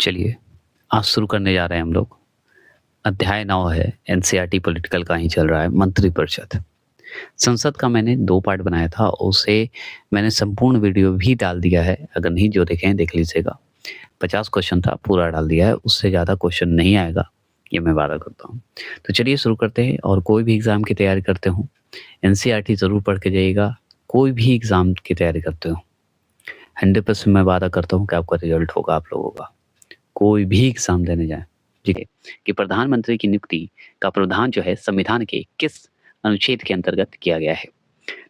चलिए, आज शुरू करने जा रहे हैं हम लोग। अध्याय 9 है, एनसीईआरटी पॉलिटिकल का ही चल रहा है, मंत्रिपरिषद। संसद का मैंने 2 पार्ट बनाया था, उसे मैंने संपूर्ण वीडियो भी डाल दिया है, अगर नहीं जो देखे हैं देख लीजिएगा। 50 क्वेश्चन था, पूरा डाल दिया है, उससे ज़्यादा क्वेश्चन नहीं आएगा, ये मैं वादा करता हूँ। तो चलिए शुरू करते हैं और कोई भी एग्ज़ाम की तैयारी करते हो, एनसीईआरटी ज़रूर पढ़ के जाइएगा, कोई भी एग्ज़ाम की तैयारी करते हो, 100% मैं वादा करता हूँ कि आपका रिज़ल्ट होगा आप लोगों का। कोई भी एग्ज़ाम देने जाएँ, ठीक है? कि प्रधानमंत्री की नियुक्ति का प्रावधान जो है संविधान के किस अनुच्छेद के अंतर्गत किया गया है?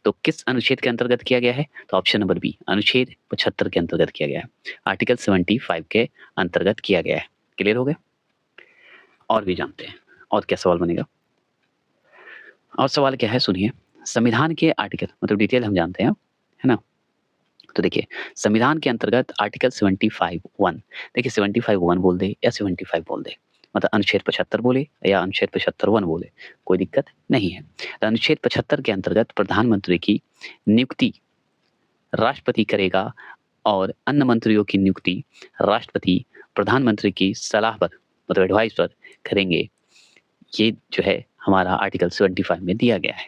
तो किस अनुच्छेद के अंतर्गत किया गया है? तो ऑप्शन नंबर बी अनुच्छेद 75 के अंतर्गत किया गया है। आर्टिकल 75 के अंतर्गत किया गया है। क्लियर हो गया? और भी जानते हैं। और क्या सवाल बनेगा? और सवाल क्या है सुनिए। संविधान के आर्टिकल मतलब डिटेल हम जानते हैं, है ना? तो देखिए, संविधान के अंतर्गत आर्टिकल 75(1) देखिए 75(1) बोल दे या 75 बोल दे, मतलब अनुच्छेद 75 बोले या अनुच्छेद 75(1) बोले, कोई दिक्कत नहीं है। तो अनुच्छेद 75 के अंतर्गत प्रधानमंत्री की नियुक्ति राष्ट्रपति करेगा और अन्य मंत्रियों की नियुक्ति राष्ट्रपति प्रधानमंत्री की सलाह पर मतलब एडवाइस पर करेंगे। ये जो है हमारा आर्टिकल 75 में दिया गया है।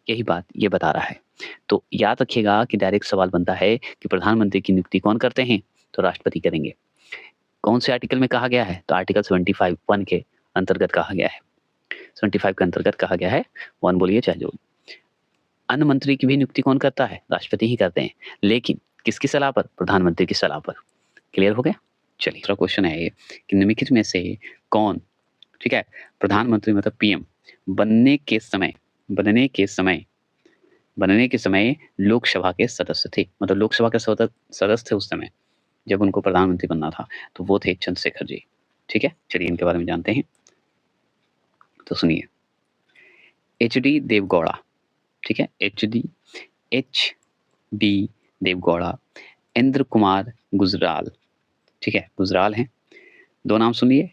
यही बात ये बता रहा है। तो याद रखिएगा कि डायरेक्ट सवाल बनता है कि प्रधानमंत्री की नियुक्ति कौन करते हैं? तो राष्ट्रपति करेंगे। कौन से आर्टिकल में कहा गया है? तो आर्टिकल 75 1 के अंतर्गत कहा गया है। 75 के अंतर्गत कहा गया है, 1 बोलिए चाहे जो। अन्य मंत्री की भी नियुक्ति कौन करता है? राष्ट्रपति ही करते हैं। लेकिन किसकी सलाह पर? प्रधानमंत्री की सलाह पर। क्लियर हो गया? चलिए दूसरा क्वेश्चन है ये कि निम्नलिखित में से कौन, ठीक है, प्रधानमंत्री मतलब पीएम बनने के समय बनने के समय बनने के समय लोकसभा के सदस्य थे। मतलब लोकसभा के सदस्य थे उस समय, जब उनको प्रधानमंत्री बनना था, तो वो थे चंद्रशेखर जी। ठीक है? चलिए इनके बारे में जानते हैं। तो सुनिए, एचडी देवगौड़ा, ठीक है? एचडी देवगौड़ा, इंद्र कुमार गुजराल, ठीक है? गुजराल हैं। 2 नाम सुनिए,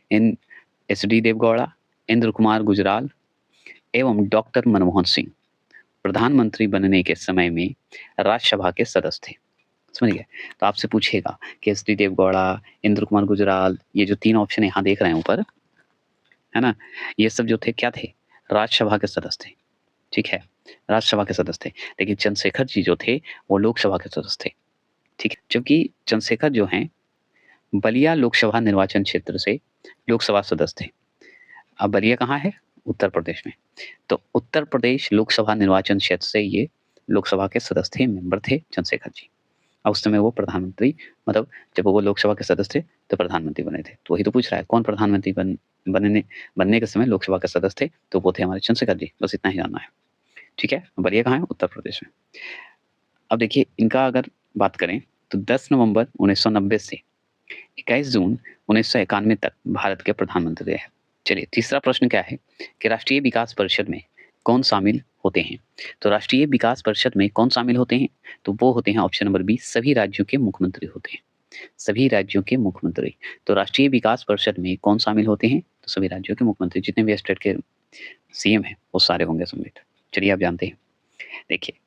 एचडी देवगौड़ा, इंद्र कुमार गुजराल एवं डॉक्टर मनमोहन सिंह प्रधानमंत्री बनने के समय में राज्यसभा के सदस्य थे। समझ गए? तो आपसे पूछेगा कि एचडी देवगौड़ा, इंद्र कुमार गुजराल, ये जो 3 ऑप्शन यहाँ देख रहे हैं ऊपर, है ना? ये सब जो थे क्या थे? राज्यसभा के सदस्य थे। ठीक है? राज्यसभा के सदस्य थे। लेकिन चंद्रशेखर जी जो थे, वो लोकसभा के सदस्य थे। ठीक है? जबकि चंद्रशेखर जो हैं, बलिया लोकसभा निर्वाचन क्षेत्र से लोकसभा सदस्य थे। अब बलिया कहाँ है? उत्तर प्रदेश में। तो उत्तर प्रदेश लोकसभा निर्वाचन क्षेत्र से ये लोकसभा के सदस्य थे, मेंबर थे चंद्रशेखर जी। और उस समय वो प्रधानमंत्री मतलब जब वो लोकसभा के सदस्य थे, तो प्रधानमंत्री बने थे। तो वही तो पूछ रहा है, कौन प्रधानमंत्री बनने के समय लोकसभा के सदस्य थे? तो वो थे हमारे चंद्रशेखर जी। बस इतना ही जानना है। ठीक है? बलिया कहाँ है? उत्तर प्रदेश में। अब देखिए इनका अगर बात करें, तो 10 नवंबर 1990 से 21 जून 1991 तक भारत के प्रधानमंत्री रहे। चलिए तीसरा प्रश्न क्या है कि राष्ट्रीय विकास परिषद में कौन शामिल होते हैं? तो राष्ट्रीय विकास परिषद में कौन शामिल होते हैं? तो वो होते हैं ऑप्शन नंबर बी, सभी राज्यों के मुख्यमंत्री होते हैं। सभी राज्यों के मुख्यमंत्री। तो राष्ट्रीय विकास परिषद में कौन शामिल होते हैं? तो सभी राज्यों के मुख्यमंत्री, जितने भी स्टेट के सीएम हैं वो सारे होंगे सम्मिलित। चलिए आप जानते हैं। देखिए,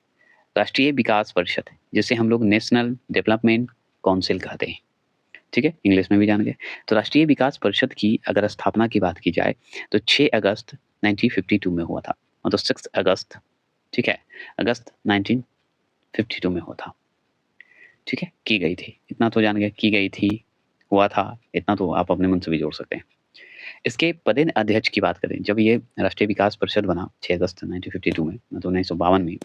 राष्ट्रीय विकास परिषद जिसे हम लोग नेशनल डेवलपमेंट काउंसिल कहते हैं, ठीक है? इंग्लिश में भी जान गए। तो राष्ट्रीय विकास परिषद की अगर स्थापना की बात की जाए, तो 6 अगस्त 1952 में हुआ था। मतलब 6 अगस्त, ठीक है? अगस्त 1952 में हुआ था। ठीक है? की गई थी। इतना तो जान गए, की गई थी, हुआ था, इतना तो आप अपने मन से भी जोड़ सकते हैं। इसके पदेन अध्यक्ष की बात करें, जब ये राष्ट्रीय विकास परिषद बना 6 अगस्त 1952 में, मतलब 1952 में,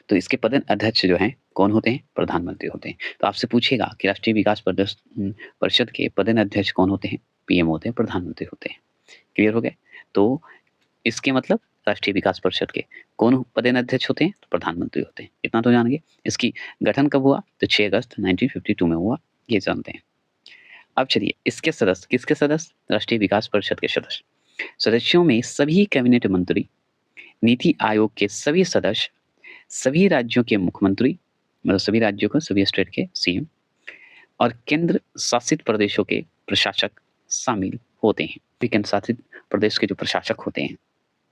तो इसके पदेन अध्यक्ष जो हैं, कौन होते हैं? प्रधानमंत्री होते हैं। तो आपसे पूछेगा कि राष्ट्रीय विकास परिषद के पदेन अध्यक्ष कौन होते हैं? पीएम होते हैं, प्रधानमंत्री होते हैं। क्लियर हो गए? तो इसके मतलब राष्ट्रीय विकास परिषद के कौन पदेन अध्यक्ष होते हैं? तो प्रधानमंत्री होते हैं। इतना तो जान गए। इसकी गठन कब हुआ? तो 6 अगस्त 1952 में हुआ, ये जानते हैं। अब चलिए इसके सदस्य, किसके सदस्य? राष्ट्रीय विकास परिषद के सदस्य। सदस्यों में सभी कैबिनेट मंत्री, नीति आयोग के सभी सदस्य, सभी राज्यों के मुख्यमंत्री, मतलब सभी राज्यों को, सभी स्टेट के सीएम और केंद्र शासित प्रदेशों के प्रशासक शामिल होते हैं। भी केंद्र शासित प्रदेश के जो प्रशासक होते हैं,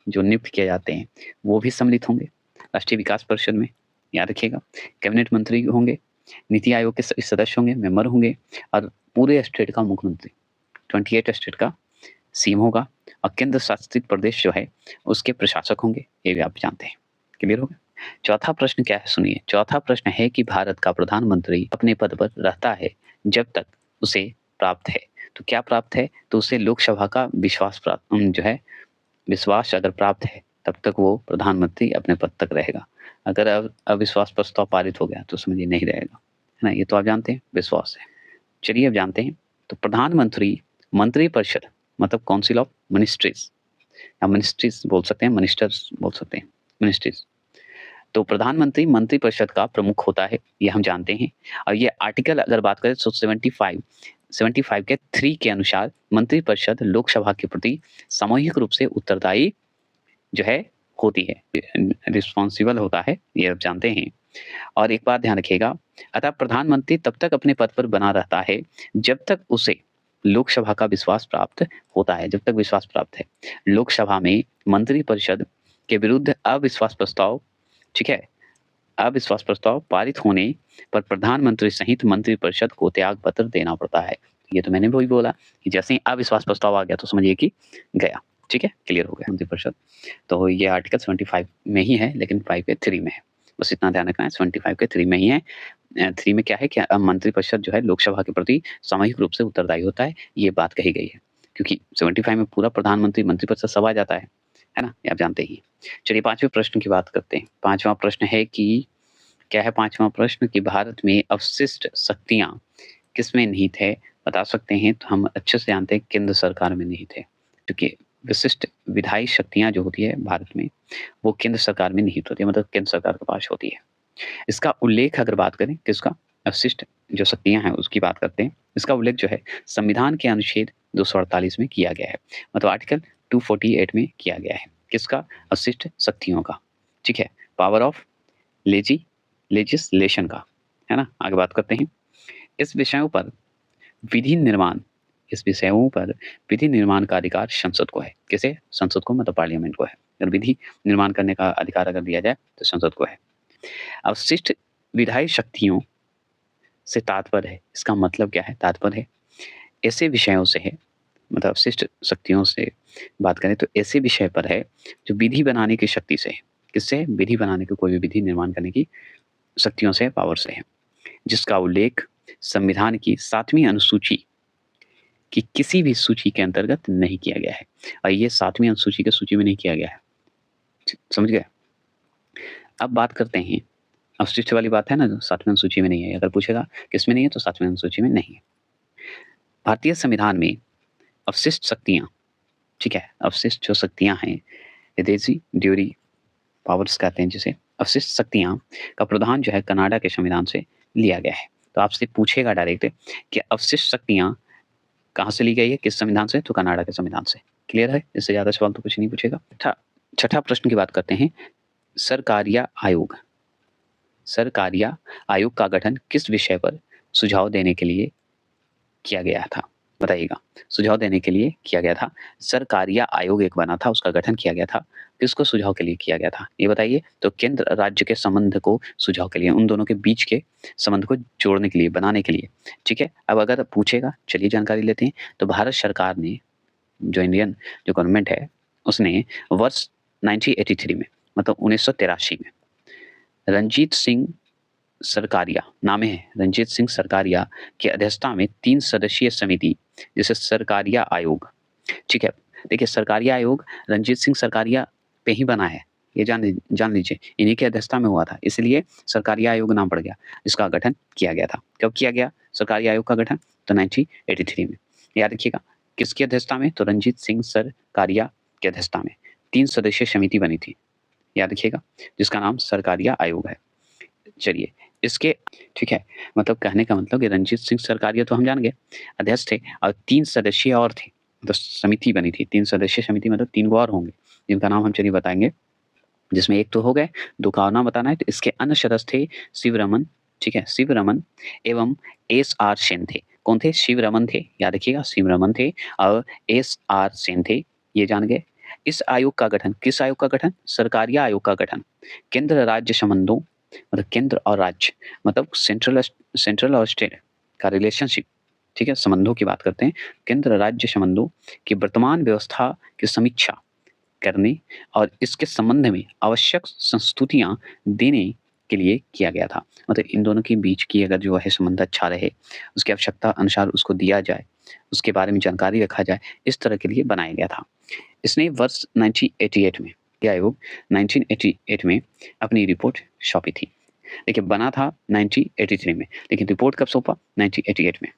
जो नियुक्त किए जाते हैं, वो भी सम्मिलित होंगे राष्ट्रीय विकास परिषद में। याद रखिएगा, कैबिनेट मंत्री होंगे, नीति आयोग के सदस्य होंगे, मेंबर होंगे और पूरे स्टेट का मुख्यमंत्री 28 स्टेट का सीएम होगा और केंद्र शासित प्रदेश जो है उसके प्रशासक होंगे, ये भी आप जानते हैं। क्लियर हो गया? चौथा प्रश्न क्या है सुनिए। चौथा प्रश्न है कि भारत का प्रधानमंत्री अपने पद पर रहता है जब तक उसे प्राप्त है। तो क्या प्राप्त है? तो उसे लोकसभा का विश्वास प्राप्त जो है विश्वास अगर प्राप्त है तब तक वो प्रधानमंत्री अपने पद तक रहेगा। अगर अविश्वास प्रस्ताव पारित हो गया तो समझिए नहीं रहेगा, है ना? ये तो आप जानते हैं विश्वास है। चलिए अब जानते हैं तो प्रधानमंत्री मंत्रिपरिषद मतलब काउंसिल ऑफ मिनिस्ट्रीज या मिनिस्ट्रीज बोल सकते हैं, मिनिस्टर्स बोल सकते हैं, मिनिस्ट्रीज। तो प्रधानमंत्री मंत्रिपरिषद का प्रमुख होता है, ये हम जानते हैं। और ये आर्टिकल अगर बात करें तो 75 के 3 के अनुसार मंत्रिपरिषद लोकसभा के प्रति सामूहिक रूप से उत्तरदायी जो है होती है, रिस्पॉन्सिबल होता है, ये आप जानते हैं। और एक बात ध्यान रखिएगा, अतः प्रधानमंत्री तब तक अपने पद पर बना रहता है जब तक उसे लोकसभा का विश्वास प्राप्त होता है। जब तक विश्वास प्राप्त है, लोकसभा में मंत्रिपरिषद के विरुद्ध अविश्वास प्रस्ताव, ठीक है, अविश्वास प्रस्ताव पारित होने पर प्रधानमंत्री सहित मंत्रिपरिषद को त्याग पत्र देना पड़ता है। ये तो मैंने वही बोला कि जैसे ही अविश्वास प्रस्ताव आ गया तो समझिए कि गया। ठीक है, क्लियर हो गया मंत्रिपरिषद। तो ये आर्टिकल 75 में ही है लेकिन 5 के 3 में है, बस इतना ध्यान रखना है। 75 के 3 में ही है। 3 में क्या है कि मंत्रिपरिषद जो है लोकसभा के प्रति सामूहिक रूप से उत्तरदायी होता है, ये बात कही गई है। क्योंकि 75 में पूरा प्रधानमंत्री मंत्रिपरिषद सब आ जाता है ना? ये आप जानते ही। चलिए 5वें प्रश्न की बात करते हैं। 5वां प्रश्न है कि क्या है 5वां प्रश्न कि भारत में अवशिष्ट शक्तियाँ किसमें निहित है? बता सकते हैं तो हम अच्छे से जानते हैं केंद्र सरकार में निहित है। क्योंकि विशिष्ट विधायी शक्तियाँ जो होती है भारत में वो केंद्र सरकार में निहित होती है, मतलब केंद्र सरकार के पास होती है। इसका उल्लेख अगर बात करें किसका, अवशिष्ट जो शक्तियाँ हैं उसकी बात करते हैं। इसका उल्लेख जो है संविधान के अनुच्छेद 248 में किया गया है, मतलब आर्टिकल 248 में किया गया है। किसका? अवशिष्ट शक्तियों का। ठीक है, पावर ऑफ लेजिस्लेशन का, है ना? आगे बात करते हैं। इस विषयों पर विधि निर्माण का अधिकार संसद को है। किसे? संसद को, मतलब पार्लियामेंट को है। अगर विधि निर्माण करने का अधिकार अगर दिया जाए तो संसद को है। अवशिष्ट विधायी शक्तियों से तात्पर्य है, इसका मतलब क्या है? तात्पर्य है ऐसे विषयों से है, मतलब अवशिष्ट शक्तियों से बात करें तो ऐसे विषय पर है जो विधि बनाने की शक्ति से है। किससे? विधि बनाने की, कोई भी विधि निर्माण करने की शक्तियों से, पावर से है, जिसका उल्लेख संविधान की 7वीं अनुसूची की किसी भी सूची के अंतर्गत नहीं किया गया है। और ये 7वीं अनुसूची की सूची में नहीं किया गया है। समझ गए? अब बात करते हैं अवशिष्ट वाली बात है ना, जो 7वीं अनुसूची में नहीं है। अगर पूछेगा किसमें नहीं है तो 7वीं अनुसूची में नहीं है। भारतीय संविधान में अवशिष्ट शक्तियाँ, ठीक है, अवशिष्ट जो शक्तियाँ हैं, विदेशी ड्यूरी पावर्स कहते हैं जिसे, अवशिष्ट शक्तियाँ का प्रावधान जो है कनाडा के संविधान से लिया गया है। तो आपसे पूछेगा डायरेक्ट कि अवशिष्ट शक्तियाँ कहाँ से ली गई है, किस संविधान से? तो कनाडा के संविधान से। क्लियर है? इससे ज़्यादा सवाल तो कुछ नहीं पूछेगा। छठा प्रश्न की बात करते हैं। सरकारिया आयोग का गठन किस विषय पर सुझाव देने के लिए किया गया था? बताइएगा। सुझाव देने के लिए किया गया था। सरकारिया आयोग एक बना था, उसका गठन किया गया था। किसको सुझाव के लिए किया गया था ये बताइए? तो केंद्र राज्य के संबंध को सुझाव के लिए, उन दोनों के बीच के संबंध को जोड़ने के लिए, बनाने के लिए। ठीक है, अब अगर पूछेगा, चलिए जानकारी लेते हैं। तो भारत सरकार ने, जो इंडियन जो गवर्नमेंट है, उसने वर्ष 1983 में, मतलब 1983 में रंजीत सिंह सरकारिया, नाम है रंजीत सिंह सरकारिया की अध्यक्षता में 3 सदस्यीय समिति, जिसे सरकारिया आयोग, ठीक है। देखिए सरकारिया आयोग रंजीत सिंह सरकारिया पे ही बना है, ये जान लीजिए, इन्हीं की अध्यक्षता में हुआ था, इसलिए सरकारिया आयोग नाम पड़ गया। इसका गठन किया गया था। कब किया गया सरकारिया आयोग का गठन? तो 1983 में। याद रखिएगा किसकी अध्यक्षता में? तो रंजीत सिंह सरकारिया की अध्यक्षता में 3 सदस्यीय समिति बनी थी, याद रखिएगा, जिसका नाम सरकारिया आयोग है। चलिए इसके, ठीक है, मतलब कहने का मतलब कि रंजीत सिंह सरकारिया तो हम जान गए अध्यक्ष थे, और 3 सदस्यीय और थे, तो समिति बनी थी 3 सदस्यीय समिति, मतलब 3 और होंगे जिनका नाम हम चलिए बताएंगे, जिसमें एक तो हो गए, 2 का नाम बताना है। तो इसके अन्य सदस्य थे शिवरमन, ठीक है, शिवरमन एवं SR सेन थे। कौन थे? शिवरमन थे, याद रखिएगा शिवरमन थे, और SR सेन थे, ये जान गए। इस आयोग का गठन, किस आयोग का गठन? सरकारिया आयोग का गठन केंद्र राज्य संबंधों मतलब केंद्र और राज्य, मतलब सेंट्रल और स्टेट का रिलेशनशिप, ठीक है, संबंधों की बात करते हैं। केंद्र राज्य संबंधों की वर्तमान व्यवस्था की समीक्षा करने और इसके संबंध में आवश्यक संस्तुतियां देने के लिए किया गया था। मतलब इन दोनों के बीच की अगर जो है संबंध अच्छा रहे, उसकी आवश्यकता अनुसार उसको दिया जाए, उसके बारे में जानकारी रखा जाए, इस तरह के लिए बनाया गया था। इसने वर्ष 1988 में, यह आयोग 1988 में अपनी रिपोर्ट सौंपी थी। देखिए बना था 1983 में, लेकिन रिपोर्ट कब सौंपा? 1988 में।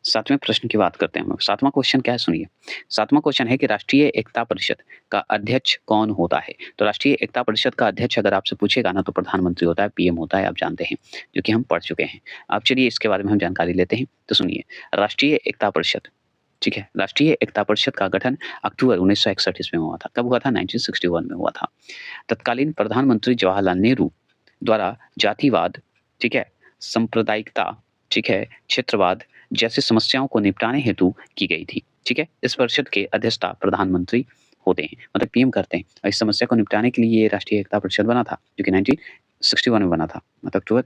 सातवें प्रश्न की बात करते हैं हम लोग। सातवां क्वेश्चन क्या है सुनिए। सातवां क्वेश्चन है कि राष्ट्रीय एकता परिषद का अध्यक्ष कौन होता है? तो राष्ट्रीय एकता परिषद का अध्यक्ष अगर आपसे पूछेगा ना, तो प्रधानमंत्री होता है, पीएम होता है, आप जानते हैं, जो कि हम पढ़ चुके हैं। अब चलिए इसके बारे में हम जानकारी लेते हैं। तो सुनिए, राष्ट्रीय एकता परिषद, ठीक है, राष्ट्रीय एकता परिषद का गठन अक्टूबर 1961 ईस्वी में हुआ था। कब हुआ था? 1961 में हुआ था। तत्कालीन प्रधानमंत्री जवाहरलाल नेहरू द्वारा जातिवाद, ठीक है, सांप्रदायिकता, ठीक है, क्षेत्रवाद जैसी समस्याओं को निपटाने हेतु की गई थी। ठीक है, इस परिषद के अध्यक्षता प्रधानमंत्री होते हैं, मतलब पीएम करते हैं। और इस समस्या को निपटाने के लिए ये राष्ट्रीय एकता परिषद बना था, जो कि 1961 में बना था, मतलब अक्टूबर।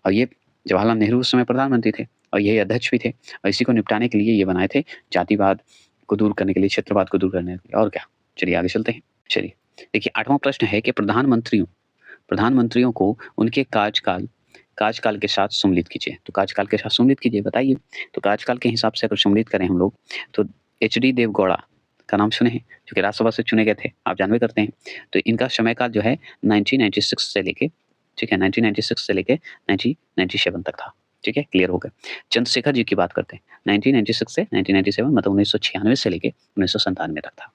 और ये जवाहरलाल नेहरू उस समय प्रधानमंत्री थे और यही अध्यक्ष भी थे, और इसी को निपटाने के लिए ये बनाए थे, जातिवाद को दूर करने के लिए, क्षेत्रवाद को दूर करने के लिए। और क्या, चलिए आगे चलते हैं। चलिए देखिए, आठवां प्रश्न है कि प्रधानमंत्रियों को उनके कार्यकाल के साथ सम्मिलित कीजिए। तो कार्यकाल के साथ सम्मिलित कीजिए, बताइए। तो कार्यकाल के हिसाब से अगर सम्मिलित करें हम लोग, तो एचडी देवगौड़ा का नाम सुने हैं, जो कि राज्यसभा से चुने गए थे, आप जानबे करते हैं। तो इनका समयकाल जो है 1996 से लेके, ठीक है, 1996 से लेके 1997 तक था। ठीक है, क्लियर हो गया। चंद्रशेखर जी की बात करते हैं, 1996 से 1997, मतलब 1996 से लेके 1997 तक था।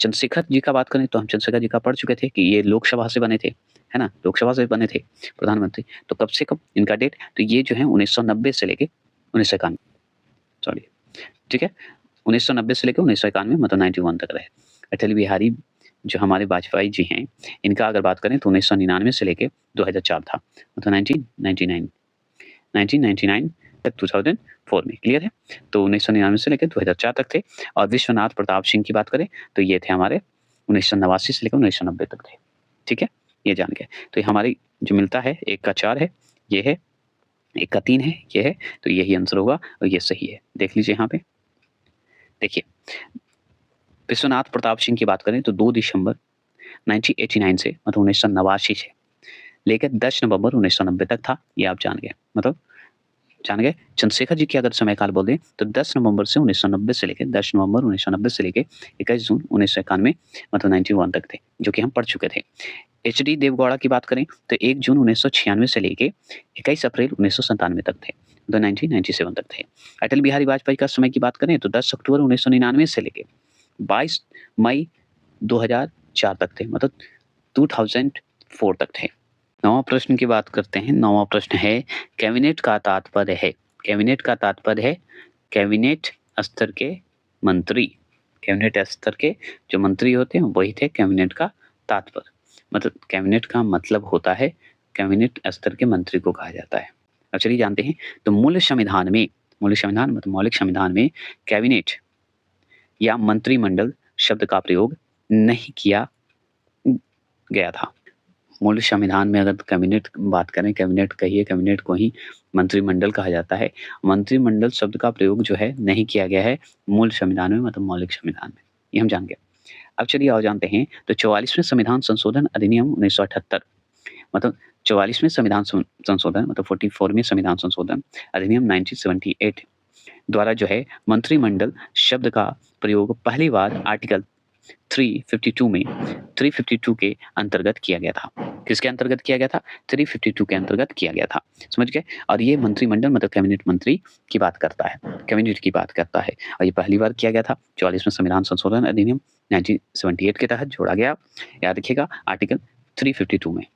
चंद्रशेखर जी का बात करें तो हम चंद्रशेखर जी का पढ़ चुके थे कि ये लोकसभा से बने थे, है ना, लोकसभा से बने थे प्रधानमंत्री। तो कब से कब इनका डेट? तो ये जो है 1990 से लेके 1991, सॉरी, ठीक है, 1990 से लेकर 1991, मतलब 91 तक रहे। अटल बिहारी जो हमारे वाजपेयी जी हैं, इनका अगर बात करें तो 1999 से लेके 2004 था, मतलब 1999 तक 2004 में, क्लियर है। तो 1999 से लेकर 2004 तक थे। और विश्वनाथ प्रताप सिंह की बात करें तो ये थे हमारे 1989 से लेकर 1990 तक थे। ठीक है, ये जान गए। तो ये हमारी जो मिलता है, एक का 4 है, ये है, एक का 3 है, ये है, तो यही आंसर होगा और ये सही है। देख लीजिए यहाँ पे, देखिए विश्वनाथ प्रताप सिंह की बात करें तो 2 दिसंबर 1989 से, मतलब 1989 से लेकर 10 नवंबर 1990 तक था, ये आप जान गए, मतलब जान गए। चंद्रशेखर जी की अगर समयकाल बोल दें तो 10 नवंबर से 1990 से लेकर 10 नवंबर 1990 से लेकर 21 जून 1991, मतलब 91 तक थे, जो कि हम पढ़ चुके थे। एचडी देवगौड़ा की बात करें तो 1 जून 1996 से लेके 21 अप्रैल 1997 तक थे, तो 1997 तक थे। अटल बिहारी वाजपेयी का समय की बात करें तो 10 अक्टूबर 1999 से लेके 22 मई 2004 तक थे, मतलब 2004 तक थे। नौवां प्रश्न की बात करते हैं। नौवां प्रश्न है, कैबिनेट का तात्पर्य है, कैबिनेट का तात्पर्य है कैबिनेट स्तर के मंत्री। कैबिनेट स्तर के जो मंत्री होते हैं वही थे कैबिनेट का तात्पर्य, मतलब कैबिनेट का मतलब होता है, कैबिनेट स्तर के मंत्री को कहा जाता है। अब चलिए जानते हैं। तो मूल संविधान में, मूल संविधान मतलब मौलिक संविधान में कैबिनेट या मंत्रिमंडल शब्द का प्रयोग नहीं किया गया था। मूल संविधान में अगर कैबिनेट बात करें, कैबिनेट कहिए, कैबिनेट को ही मंत्रिमंडल कहा जाता है। मंत्रिमंडल शब्द का प्रयोग जो है नहीं किया गया है मूल संविधान में, मतलब मौलिक संविधान में, ये हम जान गए। अब चलिए और जानते हैं। तो 44वें संविधान संशोधन अधिनियम 1978, मतलब 44वें संविधान संशोधन, मतलब 44वें संविधान संशोधन अधिनियम 1978 द्वारा जो है मंत्रिमंडल शब्द का प्रयोग पहली बार आर्टिकल 352 के अंतर्गत किया गया था। किसके अंतर्गत किया गया था? 352 के अंतर्गत किया गया था, समझ गए। और ये मंत्रिमंडल मतलब कैबिनेट मंत्री की बात करता है, कैबिनेट की बात करता है, और ये पहली बार किया गया था 44वें संविधान संशोधन अधिनियम 1978 के तहत जोड़ा गया, याद रखिएगा, आर्टिकल 352 में,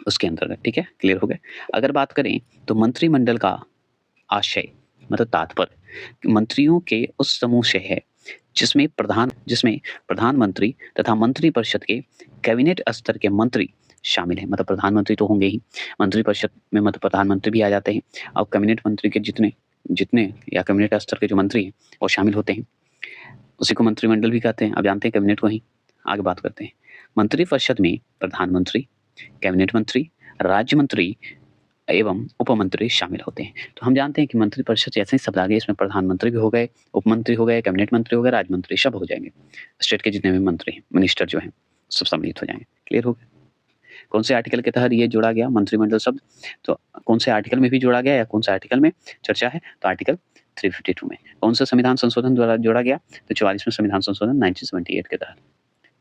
उसके अंतर्गत। ठीक है, क्लियर हो गए। अगर बात करें तो मंत्रिमंडल का आशय मतलब तात्पर्य मंत्रियों के उस समूह से है जिसमें प्रधानमंत्री तथा मंत्रिपरिषद के कैबिनेट स्तर के मंत्री शामिल हैं। मतलब प्रधानमंत्री तो होंगे ही, मंत्रिपरिषद में मतलब प्रधानमंत्री भी आ जाते हैं, और कैबिनेट मंत्री के जितने या कैबिनेट स्तर के जो मंत्री हैं वो शामिल होते हैं, उसी को मंत्रिमंडल भी कहते हैं। अब जानते हैं कैबिनेट को ही। आगे बात करते हैं। मंत्रिपरिषद में प्रधानमंत्री, कैबिनेट मंत्री राज्य मंत्री एवं उपमंत्री शामिल होते हैं। तो हम जानते हैं कि मंत्रिपरिषद जैसे ही शब्द आ गए, इसमें प्रधानमंत्री भी हो गए, उपमंत्री हो गए, कैबिनेट मंत्री हो गए, राज्य मंत्री सब हो जाएंगे। स्टेट के जितने भी मंत्री हैं, मिनिस्टर जो हैं, सब सम्मिलित हो जाएंगे। क्लियर हो गया? कौन से आर्टिकल के तहत ये जोड़ा गया मंत्रिमंडल शब्द? तो कौन से आर्टिकल में भी जोड़ा गया या कौन से आर्टिकल में चर्चा है? तो आर्टिकल 352 में। कौन सा संविधान संशोधन द्वारा जोड़ा गया? तो 44वें संविधान संशोधन 1978 के तहत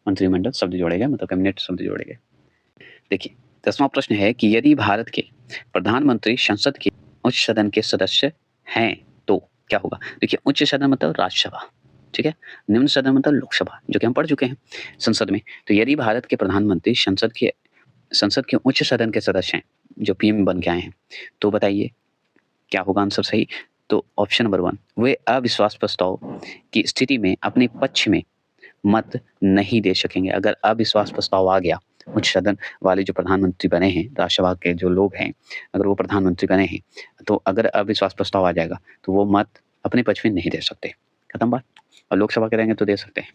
मंत्रिमंडल शब्द जोड़े गए, मतलब कैबिनेट शब्द जोड़े गए। देखिए 10वां प्रश्न है कि यदि भारत के प्रधानमंत्री संसद के उच्च सदन के सदस्य हैं तो क्या होगा? देखिए उच्च सदन मतलब राज्यसभा, ठीक है, निम्न सदन मतलब लोकसभा, जो कि हम पढ़ चुके हैं संसद में। तो यदि भारत के प्रधानमंत्री संसद के उच्च सदन के सदस्य हैं, जो पीएम बन के आए हैं, तो बताइए क्या होगा आंसर सही? तो ऑप्शन नंबर 1, वे अविश्वास प्रस्ताव की स्थिति में अपने पक्ष में मत नहीं दे सकेंगे। अगर अविश्वास प्रस्ताव आ गया, उच्च सदन वाले जो प्रधानमंत्री बने हैं, राज्यसभा के जो लोग हैं, अगर वो प्रधानमंत्री बने हैं, तो अगर अविश्वास प्रस्ताव आ जाएगा तो वो मत अपने पक्ष में नहीं दे सकते। खत्म बात। और लोकसभा के रहेंगे तो दे सकते हैं,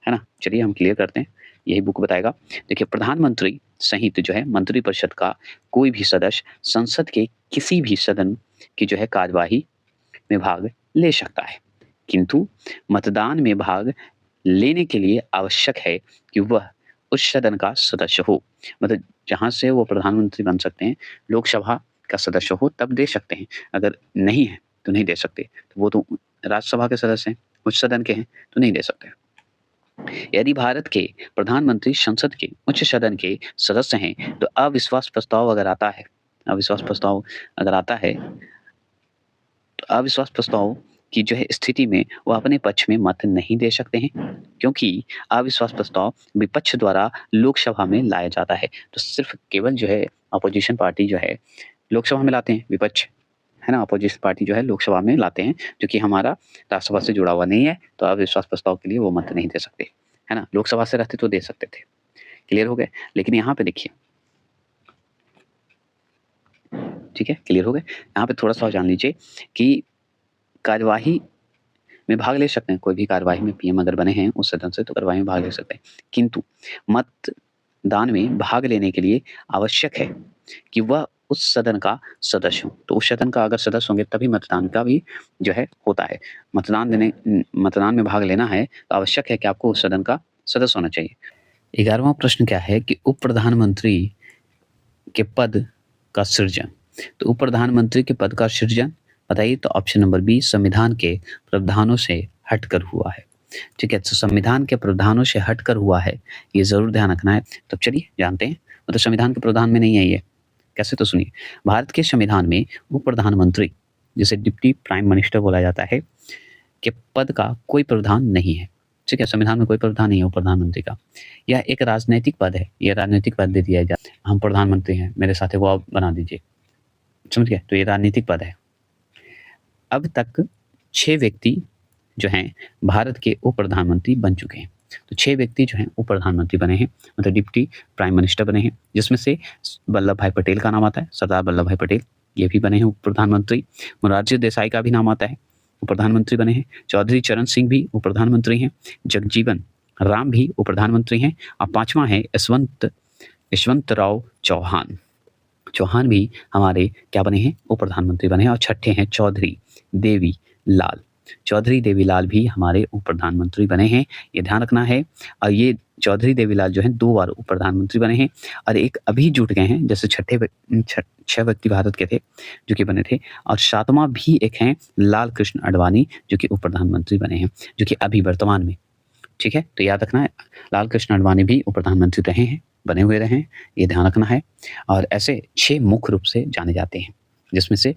है ना? चलिए हम क्लियर करते हैं, यही बुक बताएगा। देखिए प्रधानमंत्री सहित जो है मंत्रिपरिषद का कोई भी सदस्य संसद के किसी भी सदन की जो है कार्यवाही में भाग ले सकता है, किंतु मतदान में भाग लेने के लिए आवश्यक है कि वह उस सदन का सदस्य हो। मतलब जहाँ से वो प्रधानमंत्री बन सकते हैं, लोकसभा का सदस्य हो तब दे सकते हैं, अगर नहीं है तो नहीं दे सकते। तो वो तो राज्यसभा के सदस्य हैं, उच्च सदन के हैं, तो नहीं दे सकते। यदि भारत के प्रधानमंत्री संसद के उच्च सदन के सदस्य हैं तो अविश्वास प्रस्ताव अगर आता है, अविश्वास प्रस्ताव अगर आता है, तो अविश्वास प्रस्ताव की जो है स्थिति में वो अपने पक्ष में मत नहीं दे सकते हैं, क्योंकि अविश्वास प्रस्ताव विपक्ष द्वारा लोकसभा में लाया जाता है। तो सिर्फ केवल जो है अपोजिशन पार्टी जो है लोकसभा में लाते हैं, विपक्ष, है ना, अपोजिशन पार्टी जो है लोकसभा में लाते हैं, जो कि हमारा राज्यसभा से जुड़ा हुआ नहीं है, तो अविश्वास प्रस्ताव के लिए वो मत नहीं दे सकते, है ना। लोकसभा से रहते तो दे सकते थे। क्लियर हो गए? लेकिन यहाँ पे देखिए, ठीक है, क्लियर हो गए? यहाँ पे थोड़ा सा और जान लीजिए कि कार्यवाही में भाग ले सकते हैं, कोई भी कार्यवाही में पीएम अगर बने हैं उस सदन से तो कार्यवाही में भाग ले सकते हैं, किंतु मतदान में भाग लेने के लिए आवश्यक है कि वह उस सदन का सदस्य हो। तो उस सदन का अगर सदस्य होंगे तभी मतदान का भी जो है होता है। मतदान में भाग लेना है तो आवश्यक है कि आपको उस सदन का सदस्य होना चाहिए। 11वां प्रश्न क्या है कि उप प्रधानमंत्री के पद का सृजन। तो उप प्रधानमंत्री के पद का सृजन बताइए, तो ऑप्शन नंबर बी, संविधान के प्रावधानों से हटकर हुआ है। ठीक है, तो संविधान के प्रावधानों से हटकर हुआ है, ये जरूर ध्यान रखना है। तो चलिए जानते हैं, मतलब संविधान के प्रावधान में नहीं है ये, कैसे? तो सुनिए, भारत के संविधान में उप प्रधानमंत्री, जिसे डिप्टी प्राइम मिनिस्टर बोला जाता है, के पद का कोई प्रावधान नहीं है। ठीक है, संविधान में कोई प्रावधान नहीं है उप प्रधानमंत्री का। यह एक राजनीतिक पद है, यह राजनीतिक पद दे दिया जाता है। हम प्रधानमंत्री हैं, मेरे साथ वो आप बना दीजिए, समझ गए? तो ये राजनीतिक पद है। अब तक 6 व्यक्ति जो हैं भारत के उप प्रधानमंत्री बन चुके हैं। तो 6 व्यक्ति जो हैं उप प्रधानमंत्री बने हैं, मतलब डिप्टी प्राइम मिनिस्टर बने हैं, जिसमें से वल्लभ भाई पटेल का नाम आता है, सरदार वल्लभ भाई पटेल, ये भी बने हैं उप प्रधानमंत्री। मोरारजी देसाई का भी नाम आता है, उप प्रधानमंत्री बने हैं। चौधरी चरण सिंह भी उप प्रधानमंत्री हैं। जगजीवन राम भी उप प्रधानमंत्री हैं। और 5वां है यशवंतराव चौहान भी हमारे क्या बने हैं? उप प्रधानमंत्री बने हैं। और 6ठे हैं चौधरी देवीलाल भी हमारे उप प्रधानमंत्री बने हैं, ये ध्यान रखना है। और ये चौधरी देवीलाल जो हैं 2 बार उप प्रधानमंत्री बने हैं, और एक अभी जुट गए हैं, जैसे 6 व्यक्ति भारत के थे जो कि बने थे। और 7वां भी एक हैं लाल कृष्ण आडवाणी, जो कि उप प्रधानमंत्री बने हैं, जो कि अभी वर्तमान में। ठीक है, तो याद रखना है, लाल कृष्ण आडवाणी भी उप प्रधानमंत्री रहे हैं, बने हुए रहे हैं, ये ध्यान रखना है। और ऐसे 6 मुख्य रूप से जाने जाते हैं, जिसमें से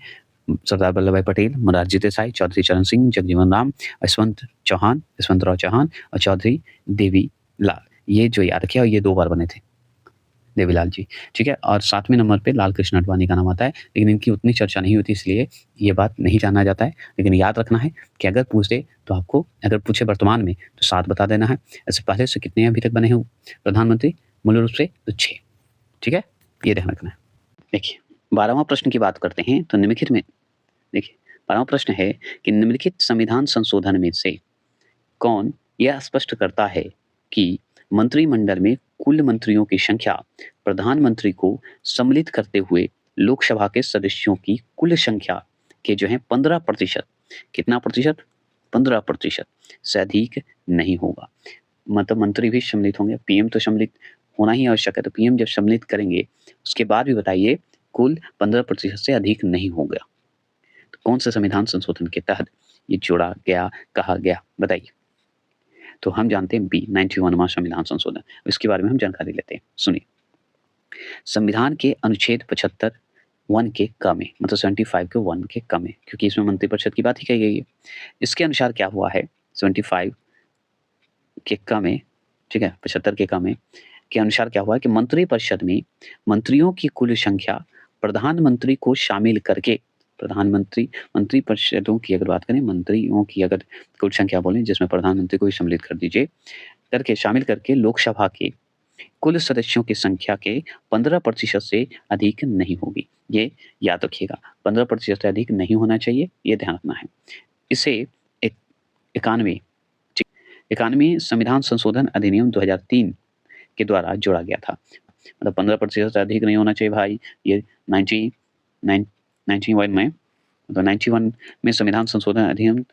सरदार वल्लभ भाई पटेल, मोरारजी देसाई, चौधरी चरण सिंह, जगजीवन राम, यशवंतराव चौहान और चौधरी देवीलाल, ये जो याद रखिए। और ये 2 बार बने थे, देवीलाल जी। ठीक है, और 7वें नंबर पे लाल कृष्ण आडवाणी का नाम आता है, लेकिन इनकी उतनी चर्चा नहीं होती, इसलिए ये बात नहीं जाना जाता है। लेकिन याद रखना है कि अगर पूछे तो आपको, अगर पूछे वर्तमान में तो 7 बता देना है। ऐसे पहले से कितने अभी तक बने हैं प्रधानमंत्री? मूल रूप से तो 6। ठीक है, ये ध्यान रखना है। देखिए 12वां प्रश्न की बात करते हैं, तो निम्नलिखित में देखिए 12वां प्रश्न है कि निम्नलिखित संविधान संशोधन में से कौन यह स्पष्ट करता है कि मंत्रिमंडल में कुल मंत्रियों की संख्या प्रधानमंत्री को सम्मिलित करते हुए लोकसभा के सदस्यों की कुल संख्या के जो है 15%, कितना प्रतिशत? 15% से अधिक नहीं होगा। मतलब मंत्री भी सम्मिलित होंगे, पीएम तो सम्मिलित होना ही आवश्यक है, तो पीएम जब सम्मिलित करेंगे उसके बाद भी बताइए कुल 15% से अधिक नहीं होगा। तो कौन से संविधान संशोधन के तहत ये जोड़ा गया, कहा गया, बताइए? तो हम जानते हैं बी 91वां संविधान संशोधन। इसके बारे में हम जानकारी लेते हैं, सुनिए। संविधान के अनुच्छेद 75 1 के क में, मतलब 75 के 1 के क में, क्योंकि इसमें मंत्रिपरिषद की बात ही कही गई है। इसके अनुसार क्या हुआ है 75 के क में, ठीक है, 75 के क में के अनुसार क्या हुआ है कि मंत्रिपरिषद में मंत्रियों की कुल संख्या प्रधानमंत्री को शामिल करके, मंत्रिपरिषदों की अगर बात करें, मंत्रियों की अगर कुल संख्या बोलें जिसमें प्रधानमंत्री को भी सम्मिलित कर दीजिए, करके शामिल करके लोकसभा के कुल सदस्यों की संख्या के 15% से अधिक नहीं होगी। ये याद रखिएगा, 15% से अधिक नहीं होना चाहिए, ये ध्यान रखना है। इसे 91 संविधान संशोधन अधिनियम 2003 के द्वारा जोड़ा गया था। मतलब 15% से अधिक नहीं होना चाहिए भाई। ये 91 में, मतलब 91 में संविधान संशोधन अधिनियम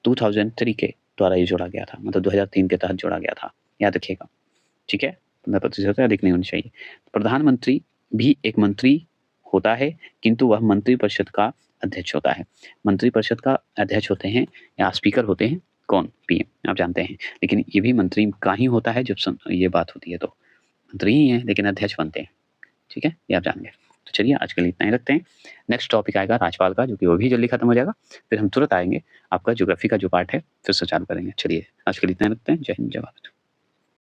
2003 के द्वारा ये जोड़ा गया था, मतलब 2003 के तहत जोड़ा गया था, याद रखिएगा, ठीक है। 15% से अधिक नहीं होनी चाहिए। प्रधानमंत्री भी एक मंत्री होता है, किंतु वह मंत्रिपरिषद का अध्यक्ष होता है। मंत्रिपरिषद का अध्यक्ष होते हैं या स्पीकर होते हैं कौन? पीएम, आप जानते हैं। लेकिन ये भी मंत्री का ही होता है जब ये बात होती है, तो मंत्री ही हैं लेकिन अध्यक्ष बनते हैं, ठीक है, ये आप जान गए। तो चलिए आज के लिए इतना ही रखते हैं। नेक्स्ट टॉपिक आएगा राज्यपाल का, जो कि वो भी जल्दी खत्म हो जाएगा। फिर हम तुरंत आएंगे, आपका ज्योग्राफी का जो पार्ट है फिर से चालू करेंगे। चलिए आज के लिए इतना ही रखते हैं। जय हिंद, जय भारत।